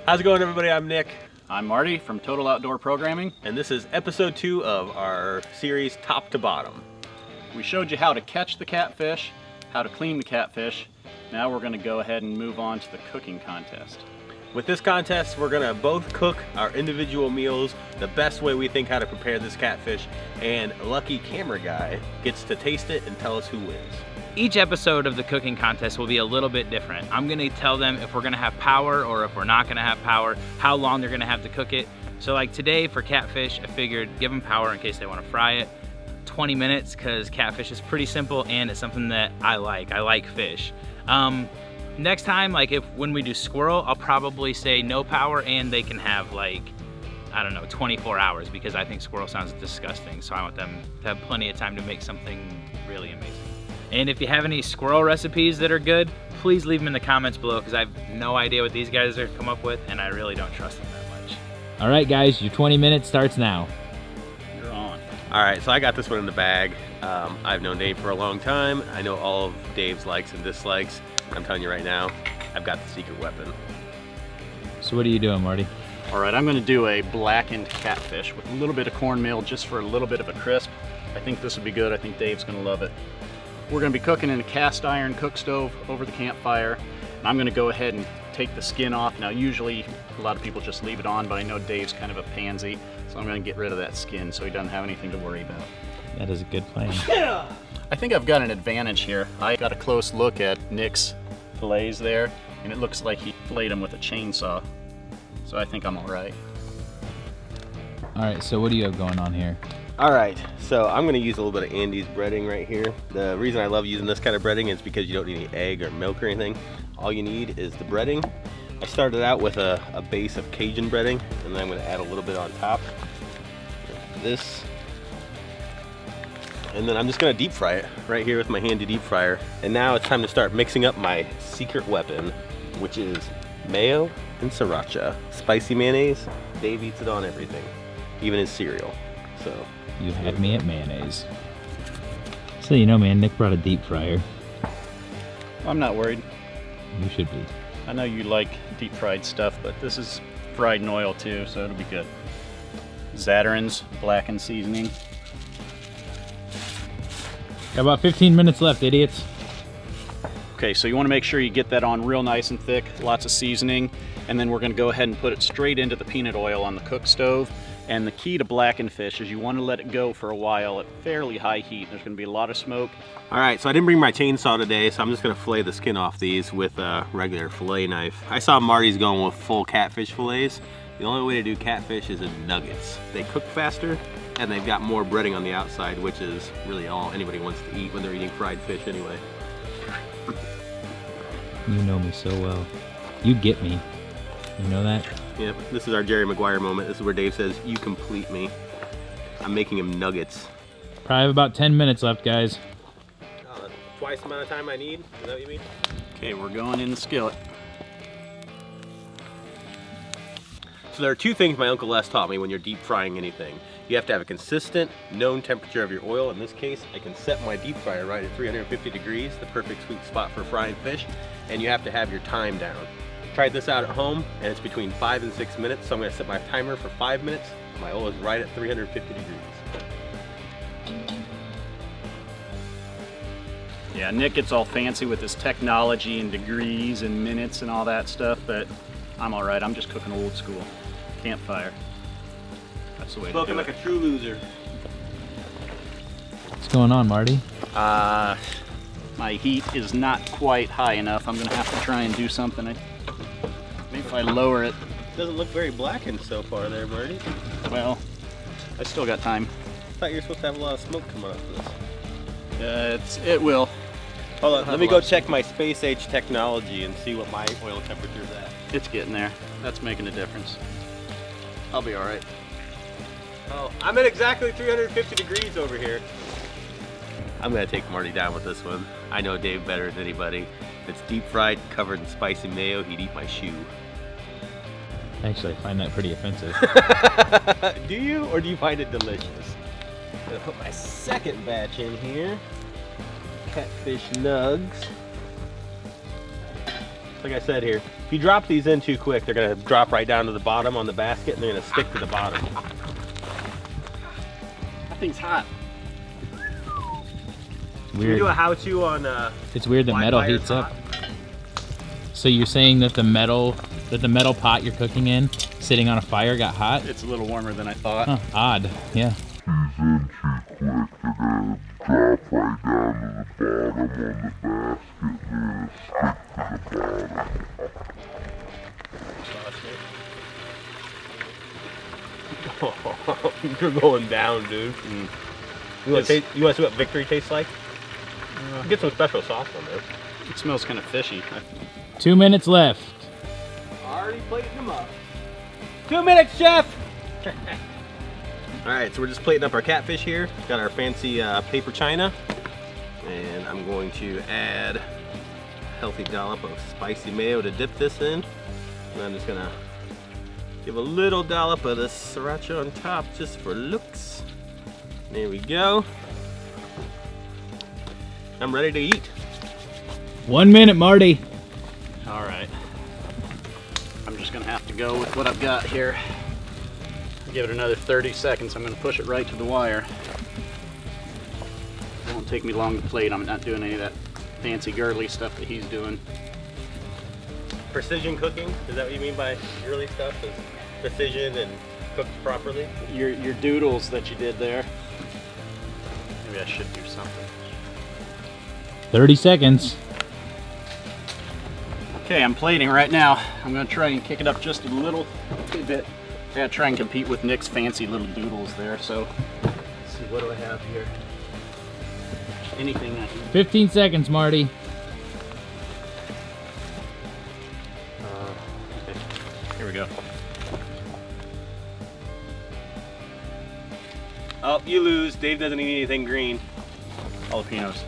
How's it going, everybody? I'm Nick. I'm Marty from Total Outdoor Programming. And this is episode 2 of our series Top to Bottom. We showed you how to catch the catfish, how to clean the catfish. Now we're going to go ahead and move on to the cooking contest. With this contest, we're going to both cook our individual meals the best way we think how to prepare this catfish, and lucky camera guy gets to taste it and tell us who wins. Each episode of the cooking contest will be a little bit different. I'm gonna tell them if we're gonna have power or if we're not gonna have power, how long they're gonna have to cook it. So like today for catfish, I figured give them power in case they wanna fry it. 20 minutes, because catfish is pretty simple and it's something that I like fish. Next time, like when we do squirrel, I'll probably say no power and they can have like, I don't know, 24 hours, because I think squirrel sounds disgusting. So I want them to have plenty of time to make something really amazing. And if you have any squirrel recipes that are good, please leave them in the comments below, because I have no idea what these guys are come up with and I really don't trust them that much. All right, guys, your 20 minutes starts now. You're on. All right, so I got this one in the bag. I've known Dave for a long time. I know all of Dave's likes and dislikes. I'm telling you right now, I've got the secret weapon. So what are you doing, Marty? All right, I'm going to do a blackened catfish with a little bit of cornmeal just for a little bit of a crisp. I think this will be good. I think Dave's going to love it. We're going to be cooking in a cast iron cook stove over the campfire. And I'm going to go ahead and take the skin off. Now usually a lot of people just leave it on, but I know Dave's kind of a pansy, so I'm going to get rid of that skin so he doesn't have anything to worry about. That is a good plan. I think I've got an advantage here. I got a close look at Nick's fillets there, and it looks like he filleted them with a chainsaw. So I think I'm all right. All right, so what do you have going on here? All right, so I'm gonna use a little bit of Andy's breading right here. The reason I love using this kind of breading is because you don't need any egg or milk or anything. All you need is the breading. I started out with a base of Cajun breading, and then I'm gonna add a little bit on top. This. And then I'm just gonna deep fry it right here with my handy deep fryer. And now it's time to start mixing up my secret weapon, which is mayo and sriracha. Spicy mayonnaise. Dave eats it on everything, even his cereal. So. You had me at mayonnaise. So you know, man, Nick brought a deep fryer. I'm not worried. You should be. I know you like deep fried stuff, but this is fried in oil too, so it'll be good. Zatarain's blackened seasoning. Got about 15 minutes left, idiots. Okay, so you want to make sure you get that on real nice and thick, lots of seasoning, and then we're going to go ahead and put it straight into the peanut oil on the cook stove. And the key to blackened fish is you want to let it go for a while at fairly high heat. There's going to be a lot of smoke. All right, so I didn't bring my chainsaw today, so I'm just going to fillet the skin off these with a regular fillet knife. I saw Marty's going with full catfish fillets. The only way to do catfish is in nuggets. They cook faster, and they've got more breading on the outside, which is really all anybody wants to eat when they're eating fried fish anyway. You know me so well. You get me. You know that? Yep, this is our Jerry Maguire moment. This is where Dave says, "You complete me." I'm making him nuggets. Probably have about 10 minutes left, guys. Oh, that's twice the amount of time I need? Is that what you mean? Okay, we're going in the skillet. So there are two things my Uncle Les taught me when you're deep frying anything. You have to have a consistent, known temperature of your oil. In this case, I can set my deep fryer right at 350 degrees, the perfect sweet spot for frying fish, and you have to have your time down. Tried this out at home, and it's between 5 and 6 minutes, so I'm going to set my timer for 5 minutes. My oil is right at 350 degrees. Yeah, Nick gets all fancy with his technology and degrees and minutes and all that stuff, but I'm all right. I'm just cooking old school. Campfire. That's the way to do it. Spoken like a true loser. What's going on, Marty? My heat is not quite high enough. I'm going to have to try and do something. Maybe if I lower it. Doesn't look very blackened so far there, Marty. Well, I still got time. I thought you were supposed to have a lot of smoke coming off of this. It will. Hold on, let me go check my space age technology and see what my oil temperature is at. It's getting there. That's making a difference. I'll be all right. Oh, I'm at exactly 350 degrees over here. I'm gonna take Marty down with this one. I know Dave better than anybody. If it's deep fried, covered in spicy mayo, he'd eat my shoe. Actually, I find that pretty offensive. Do you, or do you find it delicious? I'm gonna put my second batch in here. Catfish nugs. Like I said here, if you drop these in too quick, they're gonna drop right down to the bottom on the basket and they're gonna stick to the bottom. That thing's hot. Can we Weird. do a how-to on It's weird the why metal fire heats top? up. So you're saying that the metal pot you're cooking in, sitting on a fire, got hot? It's a little warmer than I thought. Huh, odd. Yeah. You're going down, dude. You want to see what victory tastes like? Get some special sauce on there. It smells kind of fishy. 2 minutes left. Already plating them up. 2 minutes, chef! Alright, so we're just plating up our catfish here. Got our fancy paper china. And I'm going to add a healthy dollop of spicy mayo to dip this in. And I'm just gonna give a little dollop of the sriracha on top just for looks. There we go. I'm ready to eat. 1 minute, Marty. All right. I'm just gonna have to go with what I've got here. Give it another 30 seconds. I'm gonna push it right to the wire. It won't take me long to plate. I'm not doing any of that fancy girly stuff that he's doing. Precision cooking, is that what you mean by girly stuff? Is precision and cooked properly? Your doodles that you did there. Maybe I should do something. 30 seconds. Okay, I'm plating right now. I'm gonna try and kick it up just a little bit. I gotta try and compete with Nick's fancy little doodles there, so let's see, what do I have here? Anything I can... 15 seconds, Marty. Okay. Here we go. Oh, you lose. Dave doesn't eat anything green. Jalapenos.